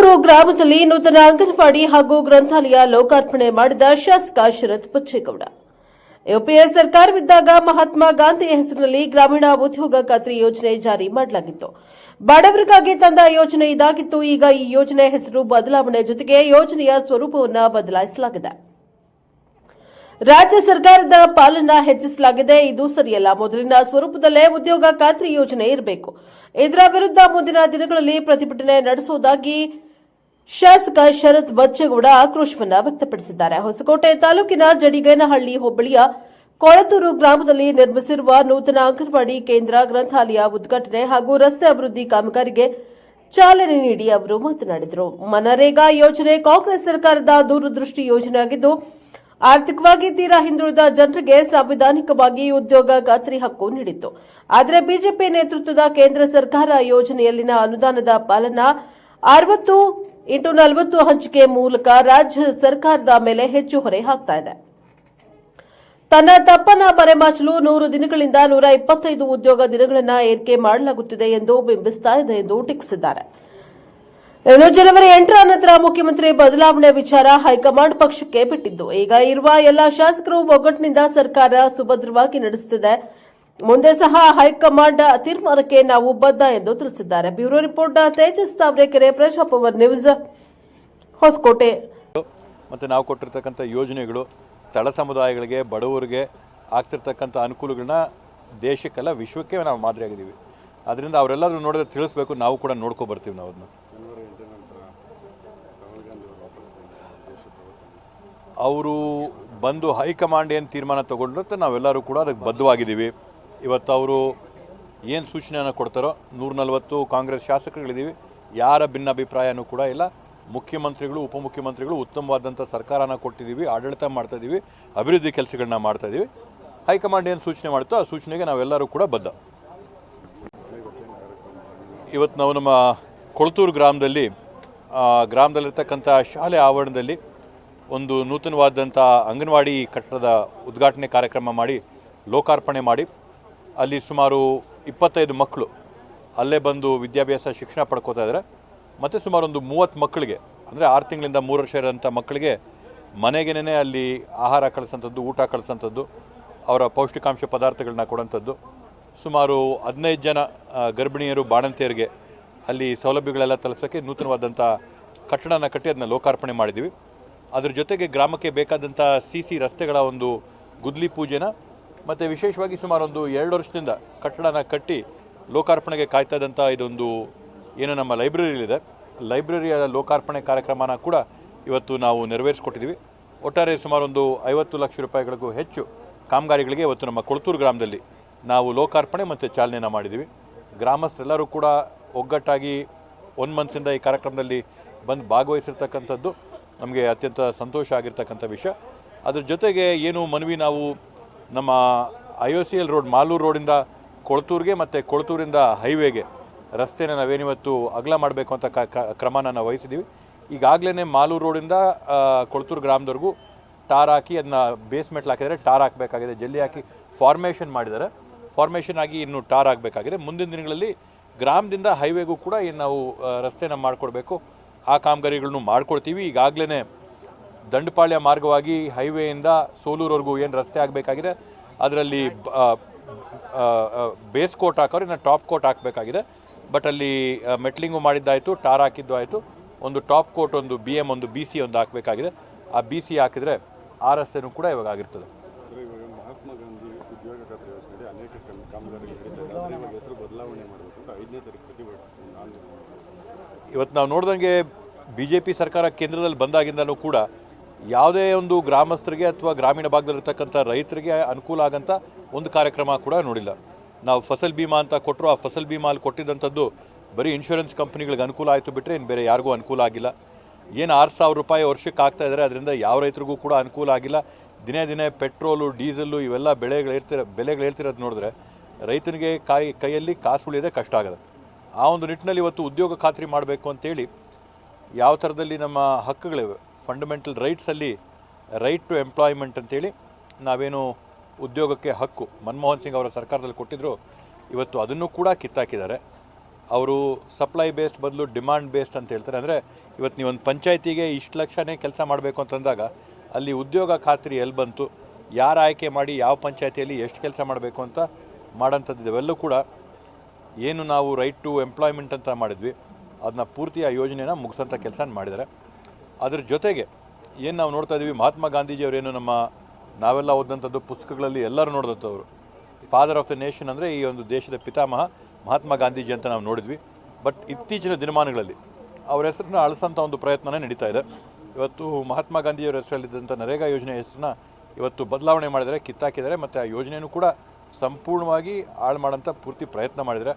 ಕೊಳತೂರು ಗ್ರಾಮದಲ್ಲಿ ನೂತನ ಅಂಗನವಾಡಿ ಹಾಗೂ ಗ್ರಂಥಾಲಯ ಲೋಕಾರ್ಪಣೆ ಮಾಡಿದ ಶಾಸಕ ಶರತ್ ಬಚ್ಚೇಗೌಡ. ಯುಪಿಎ ಸರ್ಕಾರವಿದ್ದಾಗ ಮಹಾತ್ಮ ಗಾಂಧಿ ಹೆಸರಿನಲ್ಲಿ ಗ್ರಾಮೀಣ ಉದ್ಯೋಗ ಖಾತ್ರಿ ಯೋಜನೆ ಜಾರಿ ಮಾಡಲಾಗಿತ್ತು. ಬಡವರಿಗಾಗಿ ತಂದ ಯೋಜನೆ ಇದಾಗಿತ್ತು. ಈಗ ಈ ಯೋಜನೆ ಹೆಸರು ಬದಲಾವಣೆ ಜೊತೆಗೆ ಯೋಜನೆಯ ಸ್ವರೂಪವನ್ನು ಬದಲಾಯಿಸಲಾಗಿದೆ. ರಾಜ್ಯ ಸರ್ಕಾರದ ಪಾಲನ್ನ ಹೆಚ್ಚಿಸಲಾಗಿದೆ. ಇದು ಸರಿಯಲ್ಲ. ಮೊದಲಿನ ಸ್ವರೂಪದಲ್ಲೇ ಉದ್ಯೋಗ ಖಾತ್ರಿ ಯೋಜನೆ ಇರಬೇಕು. ಇದರ ವಿರುದ್ಧ ಮುಂದಿನ ದಿನಗಳಲ್ಲಿ ಪ್ರತಿಭಟನೆ ನಡೆಸುವುದಾಗಿ ಶಾಸಕ ಶರತ್ ಬಚ್ಚೇಗೌಡ ಆಕ್ರೋಶವನ್ನು ವ್ಯಕ್ತಪಡಿಸಿದ್ದಾರೆ. ಹೊಸಕೋಟೆ ತಾಲೂಕಿನ ಜಡಿಗೇನಹಳ್ಳಿ ಹೋಬಳಿಯ ಕೊಳತೂರು ಗ್ರಾಮದಲ್ಲಿ ನಿರ್ಮಿಸಿರುವ ನೂತನ ಅಂಗನವಾಡಿ ಕೇಂದ್ರ, ಗ್ರಂಥಾಲಯ ಉದ್ಘಾಟನೆ ಹಾಗೂ ರಸ್ತೆ ಅಭಿವೃದ್ಧಿ ಕಾಮಗಾರಿಗೆ ಚಾಲನೆ ನೀಡಿ ಅವರು ಮಾತನಾಡಿದರು. ಮನರೇಗಾ ಯೋಜನೆ ಕಾಂಗ್ರೆಸ್ ಸರ್ಕಾರದ ದೂರದೃಷ್ಟಿ ಯೋಜನೆಯಾಗಿದ್ದು, ಆರ್ಥಿಕವಾಗಿ ತೀರಾ ಹಿಂದುಳಿದ ಜನರಿಗೆ ಸಾಂವಿಧಾನಿಕವಾಗಿ ಉದ್ಯೋಗ ಖಾತ್ರಿ ಹಕ್ಕು ನೀಡಿತ್ತು. ಆದರೆ ಬಿಜೆಪಿ ನೇತೃತ್ವದ ಕೇಂದ್ರ ಸರ್ಕಾರ ಯೋಜನೆಯಲ್ಲಿನ ಅನುದಾನದ ಪಾಲನ್ನ 60x40 ಹಂಚಿಕೆ ಮೂಲಕ ರಾಜ್ಯ ಸರ್ಕಾರದ ಮೇಲೆ ಹೆಚ್ಚು ಹೊರೆ ಹಾಕ್ತಾ ಇದೆ. ತನ್ನ ತಪ್ಪನ್ನ ಮರೆಮಾಚಲು 100 ದಿನಗಳಿಂದ 125 ಉದ್ಯೋಗ ದಿನಗಳನ್ನು ಏರಿಕೆ ಮಾಡಲಾಗುತ್ತಿದೆ ಎಂದು ಬಿಂಬಿಸ್ತಾ ಇದೆ ಎಂದು ಟೀಕಿಸಿದ್ದಾರೆ. ಇನ್ನು ಜನವರಿ 8ರ ನಂತರ ಮುಖ್ಯಮಂತ್ರಿ ಬದಲಾವಣೆ ವಿಚಾರ ಹೈಕಮಾಂಡ್ ಪಕ್ಷಕ್ಕೆ ಬಿಟ್ಟಿದ್ದು. ಈಗ ಇರುವ ಎಲ್ಲ ಶಾಸಕರು ಒಗ್ಗಟ್ಟಿನಿಂದ ಸರ್ಕಾರ ಸುಭದ್ರವಾಗಿ ನಡೆಸುತ್ತಿದೆ. ಮುಂದೆ ಸಹ ಹೈಕಮಾಂಡ್ ತೀರ್ಮಾನಕ್ಕೆ ನಾವು ಬದ್ಧ ಎಂದು ತಿಳಿಸಿದ್ದಾರೆ. Bureau report Tejas Tavarekere, Prajapower news, Hosakote. ಮತ್ತೆ ನಾವು ಕೊಟ್ಟಿರ್ತಕ್ಕಂಥ ಯೋಜನೆಗಳು ತಳ ಸಮುದಾಯಗಳಿಗೆ, ಬಡವರಿಗೆ ಆಗ್ತಿರ್ತಕ್ಕಂಥ ಅನುಕೂಲಗಳನ್ನ ದೇಶಕ್ಕೆಲ್ಲ ವಿಶ್ವಕ್ಕೆ ನಾವು ಮಾದರಿಯಾಗಿದ್ದೀವಿ. ಅದರಿಂದ ಅವರೆಲ್ಲರೂ ನೋಡಿದ್ರೆ ತಿಳಿಸ್ಬೇಕು, ನಾವು ಕೂಡ ನೋಡ್ಕೊ ಬರ್ತೀವಿ. ನಾವು ಅದನ್ನ ಅವರು ಬಂದು ಹೈಕಮಾಂಡ್ ಏನು ತೀರ್ಮಾನ ತಗೊಂಡ್ರೆ ನಾವೆಲ್ಲರೂ ಕೂಡ ಅದಕ್ಕೆ ಬದ್ಧವಾಗಿದ್ದೀವಿ. ಇವತ್ತು ಅವರು ಏನು ಸೂಚನೆಯನ್ನು ಕೊಡ್ತಾರೋ 140 ಕಾಂಗ್ರೆಸ್ ಶಾಸಕರುಗಳಿದ್ದೀವಿ. ಯಾರ ಭಿನ್ನಾಭಿಪ್ರಾಯನೂ ಕೂಡ ಇಲ್ಲ. ಮುಖ್ಯಮಂತ್ರಿಗಳು, ಉಪಮುಖ್ಯಮಂತ್ರಿಗಳು ಉತ್ತಮವಾದಂಥ ಸರ್ಕಾರನ ಕೊಟ್ಟಿದ್ದೀವಿ, ಆಡಳಿತ ಮಾಡ್ತಾಯಿದ್ದೀವಿ, ಅಭಿವೃದ್ಧಿ ಕೆಲಸಗಳನ್ನ ಮಾಡ್ತಾಯಿದ್ದೀವಿ. ಹೈಕಮಾಂಡ್ ಏನು ಸೂಚನೆ ಮಾಡುತ್ತೋ ಆ ಸೂಚನೆಗೆ ನಾವೆಲ್ಲರೂ ಕೂಡ ಬದ್ಧ. ಇವತ್ತು ನಾವು ನಮ್ಮ ಕೊಳತೂರು ಗ್ರಾಮದಲ್ಲಿರ್ತಕ್ಕಂಥ ಶಾಲೆ ಆವರಣದಲ್ಲಿ ಒಂದು ನೂತನವಾದಂಥ ಅಂಗನವಾಡಿ ಕಟ್ಟಡದ ಉದ್ಘಾಟನೆ ಕಾರ್ಯಕ್ರಮ ಮಾಡಿ, ಲೋಕಾರ್ಪಣೆ ಮಾಡಿ, ಅಲ್ಲಿ ಸುಮಾರು 25 ಮಕ್ಕಳು ಅಲ್ಲೇ ಬಂದು ವಿದ್ಯಾಭ್ಯಾಸ ಶಿಕ್ಷಣ ಪಡ್ಕೋತಾ ಇದ್ದಾರೆ. ಮತ್ತು ಸುಮಾರು ಒಂದು 30 ಮಕ್ಕಳಿಗೆ, ಅಂದರೆ 6 ತಿಂಗಳಿಂದ 3 ವರ್ಷ ಇರೋಂಥ ಮಕ್ಕಳಿಗೆ ಮನೆಗೇನೆ ಅಲ್ಲಿ ಆಹಾರ ಕಳಿಸೋಂಥದ್ದು, ಊಟ ಕಳಿಸೋಂಥದ್ದು, ಅವರ ಪೌಷ್ಟಿಕಾಂಶ ಪದಾರ್ಥಗಳನ್ನ ಕೊಡೋಂಥದ್ದು. ಸುಮಾರು 15 ಜನ ಗರ್ಭಿಣಿಯರು, ಬಾಣಂತಿಯರಿಗೆ ಅಲ್ಲಿ ಸೌಲಭ್ಯಗಳೆಲ್ಲ ತಲುಪಿಸೋಕ್ಕೆ ನೂತನವಾದಂಥ ಕಟ್ಟಡನ ಕಟ್ಟಿ ಅದನ್ನ ಲೋಕಾರ್ಪಣೆ ಮಾಡಿದ್ದೀವಿ. ಅದ್ರ ಜೊತೆಗೆ ಗ್ರಾಮಕ್ಕೆ ಬೇಕಾದಂಥ CC ರಸ್ತೆಗಳ ಒಂದು ಗುದ್ಲಿ ಪೂಜೆನ, ಮತ್ತು ವಿಶೇಷವಾಗಿ ಸುಮಾರು ಒಂದು 2 ವರ್ಷದಿಂದ ಕಟ್ಟಡನ ಕಟ್ಟಿ ಲೋಕಾರ್ಪಣೆಗೆ ಕಾಯ್ತಾ ಇದ್ದಂಥ ಇದೊಂದು ಏನು ನಮ್ಮ ಲೈಬ್ರರಿಲಿದೆ, ಲೈಬ್ರರಿಯ ಲೋಕಾರ್ಪಣೆ ಕಾರ್ಯಕ್ರಮನ ಕೂಡ ಇವತ್ತು ನಾವು ನೆರವೇರಿಸ್ಕೊಟ್ಟಿದ್ದೀವಿ. ಒಟ್ಟಾರೆ ಸುಮಾರು ಒಂದು 50 ಲಕ್ಷ ರೂಪಾಯಿಗಳಿಗೂ ಹೆಚ್ಚು ಕಾಮಗಾರಿಗಳಿಗೆ ಇವತ್ತು ನಮ್ಮ ಕೊಳತೂರು ಗ್ರಾಮದಲ್ಲಿ ನಾವು ಲೋಕಾರ್ಪಣೆ ಮತ್ತು ಚಾಲನೆಯನ್ನು ಮಾಡಿದ್ದೀವಿ. ಗ್ರಾಮಸ್ಥರೆಲ್ಲರೂ ಕೂಡ ಒಗ್ಗಟ್ಟಾಗಿ ಒಂದು ಮನಸ್ಸಿಂದ ಈ ಕಾರ್ಯಕ್ರಮದಲ್ಲಿ ಬಂದು ಭಾಗವಹಿಸಿರ್ತಕ್ಕಂಥದ್ದು ನಮಗೆ ಅತ್ಯಂತ ಸಂತೋಷ ಆಗಿರ್ತಕ್ಕಂಥ ವಿಷಯ. ಅದ್ರ ಜೊತೆಗೆ ಏನು ಮನವಿ, ನಾವು ನಮ್ಮ IOCL ರೋಡ್, ಮಾಲೂರು ರೋಡಿಂದ ಕೊಳತೂರಿಗೆ ಮತ್ತು ಕೊಳತೂರಿಂದ ಹೈವೇಗೆ ರಸ್ತೆನ ನಾವೇನಿವತ್ತು ಅಗಲ ಮಾಡಬೇಕು ಅಂತ ಕ್ರಮನ ನಾವು ವಹಿಸಿದ್ದೀವಿ. ಈಗಾಗಲೇ ಮಾಲೂರು ರೋಡಿಂದ ಕೊಳತೂರು ಗ್ರಾಮದವರೆಗೂ ಟಾರ್ ಹಾಕಿ ಅದನ್ನ ಬೇಸ್ಮೆಂಟ್ಲ್ ಹಾಕಿದರೆ ಟಾರ್ ಹಾಕಬೇಕಾಗಿದೆ. ಜಲ್ಲಿ ಹಾಕಿ ಫಾರ್ಮೇಷನ್ ಮಾಡಿದ್ದಾರೆ. ಫಾರ್ಮೇಷನ್ ಆಗಿ ಇನ್ನು ಟಾರ್ ಆಗಬೇಕಾಗಿದೆ. ಮುಂದಿನ ದಿನಗಳಲ್ಲಿ ಗ್ರಾಮದಿಂದ ಹೈವೇಗೂ ಕೂಡ ಏನು ನಾವು ರಸ್ತೆನ ಮಾಡಿಕೊಡ್ಬೇಕು, ಆ ಕಾಮಗಾರಿಗಳನ್ನು ಮಾಡ್ಕೊಡ್ತೀವಿ. ಈಗಾಗಲೇ ದಂಡಪಾಳ್ಯ ಮಾರ್ಗವಾಗಿ ಹೈವೇಯಿಂದ ಸೋಲೂರವರೆಗೂ ಏನು ರಸ್ತೆ ಆಗಬೇಕಾಗಿದೆ, ಅದರಲ್ಲಿ ಬೇಸ್ ಕೋಟ್ ಹಾಕೋರು, ಇನ್ನು ಟಾಪ್ ಕೋಟ್ ಹಾಕಬೇಕಾಗಿದೆ. ಬಟ್ ಅಲ್ಲಿ ಮೆಟ್ಲಿಂಗು ಮಾಡಿದ್ದಾಯಿತು, ಟಾರ್ ಹಾಕಿದ್ದು ಆಯಿತು. ಒಂದು ಟಾಪ್ ಕೋಟ್, ಒಂದು BM, ಒಂದು BC ಒಂದು ಹಾಕಬೇಕಾಗಿದೆ. ಆ BC ಹಾಕಿದರೆ ಆ ರಸ್ತೆನೂ ಕೂಡ ಇವಾಗ ಆಗಿರ್ತದೆ. ಮಹಾತ್ಮ ಗಾಂಧಿ ಉದ್ಯೋಗ ಖಾತ್ರಿ ಯೋಜನೆಯಲ್ಲಿ ಅನೇಕ ಕಾಮಗಾರಿಗಳು ಹೆಸರು ಬದಲಾವಣೆ ಮಾಡಬೇಕು ಅಂತ 5ನೇ ತಾರೀಕು ಪ್ರತಿಭಟನೆ. ಇವತ್ತು ನಾವು ನೋಡ್ದಂಗೆ BJP ಸರ್ಕಾರ ಕೇಂದ್ರದಲ್ಲಿ ಬಂದಾಗಿಂದನೂ ಕೂಡ ಯಾವುದೇ ಒಂದು ಗ್ರಾಮಸ್ಥರಿಗೆ ಅಥವಾ ಗ್ರಾಮೀಣ ಭಾಗದಲ್ಲಿರ್ತಕ್ಕಂಥ ರೈತರಿಗೆ ಅನುಕೂಲ ಆಗೋಂಥ ಒಂದು ಕಾರ್ಯಕ್ರಮ ಕೂಡ ನೋಡಿಲ್ಲ. ನಾವು ಫಸಲ್ ಬಿಮಾ ಅಂತ ಕೊಟ್ಟರು, ಆ ಫಸಲ್ ಬಿಮಾ ಅಲ್ಲಿ ಕೊಟ್ಟಿದ್ದಂಥದ್ದು ಬರೀ ಇನ್ಶೂರೆನ್ಸ್ ಕಂಪ್ನಿಗಳಿಗೆ ಅನುಕೂಲ ಆಯಿತು ಬಿಟ್ಟರೆ ಇನ್ನು ಬೇರೆ ಯಾರಿಗೂ ಅನುಕೂಲ ಆಗಿಲ್ಲ. ಏನು 6,000 ರೂಪಾಯಿ ವರ್ಷಕ್ಕೆ ಆಗ್ತಾ ಇದ್ದಾರೆ, ಅದರಿಂದ ಯಾವ ರೈತರಿಗೂ ಕೂಡ ಅನುಕೂಲ ಆಗಿಲ್ಲ. ದಿನೇ ದಿನೇ ಪೆಟ್ರೋಲು, ಡೀಸೆಲ್ಲು ಇವೆಲ್ಲ ಬೆಲೆಗಳು ಹೇಳ್ತಿರೋದು ನೋಡಿದ್ರೆ ರೈತನಿಗೆ ಕೈಯಲ್ಲಿ ಕಾಸು ಉಳಿಯೋದೇ ಕಷ್ಟ ಆಗೋದು. ಆ ಒಂದು ನಿಟ್ಟಿನಲ್ಲಿ ಇವತ್ತು ಉದ್ಯೋಗ ಖಾತ್ರಿ ಮಾಡಬೇಕು ಅಂತೇಳಿ ಯಾವ ಥರದಲ್ಲಿ ನಮ್ಮ ಹಕ್ಕುಗಳಿವೆ, ಫಂಡಮೆಂಟಲ್ ರೈಟ್ಸಲ್ಲಿ ರೈಟ್ ಟು ಎಂಪ್ಲಾಯ್ಮೆಂಟ್ ಅಂತೇಳಿ ನಾವೇನು ಉದ್ಯೋಗಕ್ಕೆ ಹಕ್ಕು ಮನಮೋಹನ್ ಸಿಂಗ್ ಅವರ ಸರ್ಕಾರದಲ್ಲಿ ಕೊಟ್ಟಿದ್ರು, ಇವತ್ತು ಅದನ್ನು ಕೂಡ ಕಿತ್ತಾಕಿದ್ದಾರೆ. ಅವರು ಸಪ್ಲೈ ಬೇಸ್ಡ್ ಬದಲು ಡಿಮಾಂಡ್ ಬೇಸ್ಡ್ ಅಂತ ಹೇಳ್ತಾರೆ. ಅಂದರೆ ಇವತ್ತು ನೀವೊಂದು ಪಂಚಾಯತಿಗೆ ಇಷ್ಟು ಲಕ್ಷನೇ ಕೆಲಸ ಮಾಡಬೇಕು ಅಂತಂದಾಗ ಅಲ್ಲಿ ಉದ್ಯೋಗ ಖಾತ್ರಿ ಎಲ್ಲಿ ಬಂತು, ಯಾರು ಆಯ್ಕೆ ಮಾಡಿ ಯಾವ ಪಂಚಾಯತಿಯಲ್ಲಿ ಎಷ್ಟು ಕೆಲಸ ಮಾಡಬೇಕು ಅಂತ ಮಾಡೋಂಥದ್ದು ಇವೆಲ್ಲೂ ಕೂಡ ಏನು ನಾವು ರೈಟ್ ಟು ಎಂಪ್ಲಾಯ್ಮೆಂಟ್ ಅಂತ ಮಾಡಿದ್ವಿ ಅದನ್ನ ಪೂರ್ತಿ ಆ ಯೋಜನೆನ ಮುಗಿಸೋಂಥ ಕೆಲಸ ಮಾಡಿದ್ದಾರೆ. ಅದ್ರ ಜೊತೆಗೆ ಏನು ನಾವು ನೋಡ್ತಾ ಇದ್ದೀವಿ, ಮಹಾತ್ಮ ಗಾಂಧೀಜಿಯವರೇನು ನಾವೆಲ್ಲ ಓದಿದಂಥದ್ದು ಪುಸ್ತಕಗಳಲ್ಲಿ ಎಲ್ಲರೂ ನೋಡಿದಂಥವ್ರು, ಫಾದರ್ ಆಫ್ ದ ನೇಷನ್ ಅಂದರೆ ಈ ಒಂದು ದೇಶದ ಪಿತಾಮಹ ಮಹಾತ್ಮ ಗಾಂಧೀಜಿ ಅಂತ ನಾವು ನೋಡಿದ್ವಿ. ಬಟ್ ಇತ್ತೀಚಿನ ದಿನಮಾನಗಳಲ್ಲಿ ಅವ್ರ ಹೆಸರನ್ನ ಅಳಿಸೋಂಥ ಒಂದು ಪ್ರಯತ್ನನೇ ನಡೀತಾ ಇದೆ. ಇವತ್ತು ಮಹಾತ್ಮ ಗಾಂಧಿಯವರ ಹೆಸರಲ್ಲಿದ್ದಂಥ ನರೇಗಾ ಯೋಜನೆ ಹೆಸರನ್ನ ಇವತ್ತು ಬದಲಾವಣೆ ಮಾಡಿದರೆ, ಕಿತ್ತಾಕಿದ್ದಾರೆ ಮತ್ತು ಆ ಯೋಜನೆಯೂ ಕೂಡ ಸಂಪೂರ್ಣವಾಗಿ ಹಾಳು ಮಾಡೋಂಥ ಪೂರ್ತಿ ಪ್ರಯತ್ನ ಮಾಡಿದರೆ.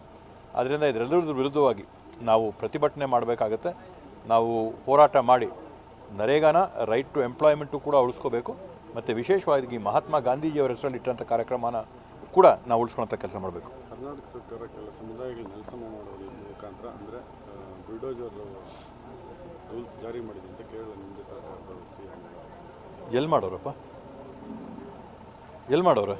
ಅದರಿಂದ ಇದರೆಲ್ಲರ ವಿರುದ್ಧವಾಗಿ ನಾವು ಪ್ರತಿಭಟನೆ ಮಾಡಬೇಕಾಗತ್ತೆ. ನಾವು ಹೋರಾಟ ಮಾಡಿ ನರೇಗಾನ ರೈಟ್ ಟು ಎಂಪ್ಲಾಯ್ಮೆಂಟು ಕೂಡ ಉಳಿಸ್ಕೋಬೇಕು ಮತ್ತು ವಿಶೇಷವಾಗಿ ಮಹಾತ್ಮ ಗಾಂಧೀಜಿಯವರ ಹೆಸರಲ್ಲಿ ಇಟ್ಟಂಥ ಕಾರ್ಯಕ್ರಮನ ಕೂಡ ನಾವು ಉಳಿಸ್ಕೊಳ್ಳೋಂಥ ಕೆಲಸ ಮಾಡಬೇಕು. ಕರ್ನಾಟಕ ಸರ್ಕಾರ ಕೆಲ ಸಮುದಾಯಗಳು ನೆಲಸಮ ಮಾಡೋದ್ರ ಮುಖಾಂತರ ಅಂದರೆ ಬುಲ್ಡೋಜರ್ ರೂಲ್ಸ್ ಜಾರಿ ಮಾಡಿದೆ ಅಂತ ಕೇರಳ ನಿಮ್ಮದೇ ಸರ್ಕಾರ ಎಲ್ಲಿ ಮಾಡೋರಪ್ಪ, ಎಲ್ಲಿ ಮಾಡೋರು?